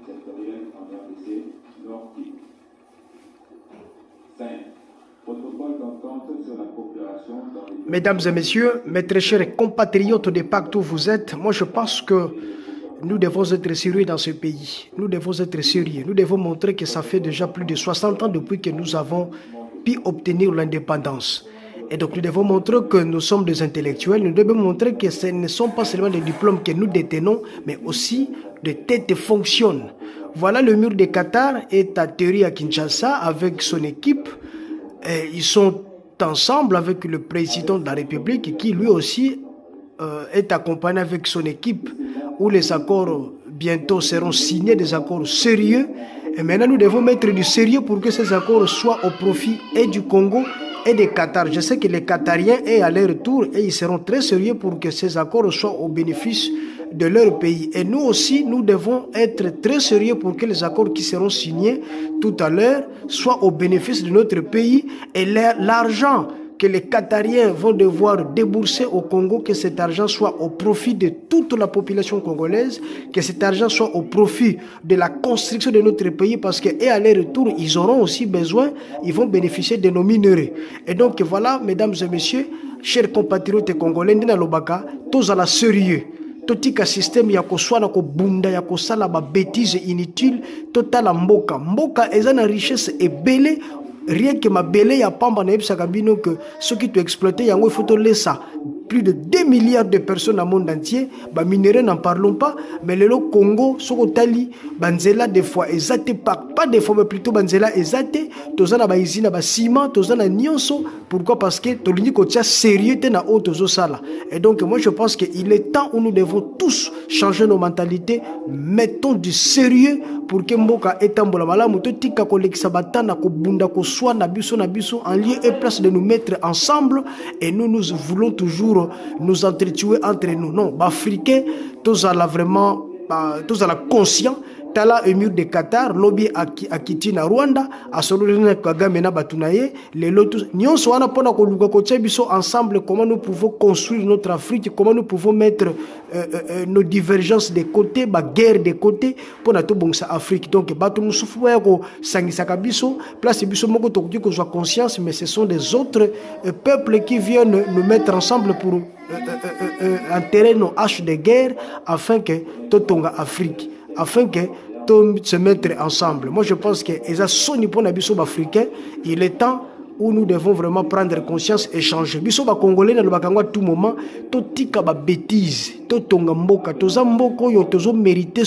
sectorielle en RDC Nord-Kivu. 5. Protocole d'entente sur la coopération dans les... Mesdames et messieurs, mes très chers compatriotes de partout où vous êtes, moi je pense que nous devons être sérieux dans ce pays. Nous devons être sérieux. Nous devons montrer que ça fait déjà plus de 60 ans depuis que nous avons pu obtenir l'indépendance. Et donc nous devons montrer que nous sommes des intellectuels. Nous devons montrer que ce ne sont pas seulement des diplômes que nous détenons, mais aussi des têtes fonctionnent. Voilà le mur de Qatar est atterri à Kinshasa avec son équipe. Et ils sont ensemble avec le président de la République qui lui aussi est accompagné avec son équipe où les accords bientôt seront signés, des accords sérieux. Et maintenant nous devons mettre du sérieux pour que ces accords soient au profit et du Congo et des Qatar. Je sais que les Qatariens est à leur tour et ils seront très sérieux pour que ces accords soient au bénéfice de leur pays. Et nous aussi, nous devons être très sérieux pour que les accords qui seront signés tout à l'heure soient au bénéfice de notre pays et l'argent que les Qatariens vont devoir débourser au Congo, que cet argent soit au profit de toute la population congolaise, que cet argent soit au profit de la construction de notre pays, parce qu'à leur retour, ils auront aussi besoin, ils vont bénéficier de nos minerais. Et donc voilà, mesdames et messieurs, chers compatriotes congolais, tous à la sérieux. Totika système ya koswana ko bunda ya kosala ba bêtises inutiles total mboka eza na richesse ebele. Rien que ma belé ya pamba na ebisaka bino que ceux qui tu exploité yango il faut te laisser plus de 2 milliards de personnes dans le monde entier. Ba minéraux n'en parlons pas, mais le Congo soko tali banzela des fois ezate pas des fois mais plutôt banzela ezate tozana ba usine ba ciment tozana nyonso. Pourquoi? Parce que tolingi ko tia sérieux na o tozo sala. Et donc moi je pense que il est temps où nous devons tous changer nos mentalités, mettons du sérieux pour que mboka etambola malamu to tika ko lekisa batana ko bunda ko soit na biso en lieu et place de nous mettre ensemble. Et nous voulons toujours nous entretuer entre nous. Non, Africains, tous à la vraiment, tous à la conscient. Tala émir de Qatar, lobby à Kitina Rwanda, à Solorina Kagame na Batunaye, les lotus. Nous sommes ensemble. Comment nous pouvons construire notre Afrique, comment nous pouvons mettre nos divergences de côté, ma guerre de côté pour notre bon Afrique. Donc, Batu Moussoufoué, Sangisaka Biso, place Biso Moko Tokyo, que soit conscience, mais ce sont des autres peuples qui viennent nous mettre ensemble pour enterrer nos haches de guerre afin que Totonga Afrique. Afin que tout se mettre ensemble. Moi, je pense que il est temps où nous devons vraiment prendre conscience et changer. Biso ba Congolais na bakango à tout moment, to tika ba bêtise, to tonga mboka, to za mboko yo tozo mériter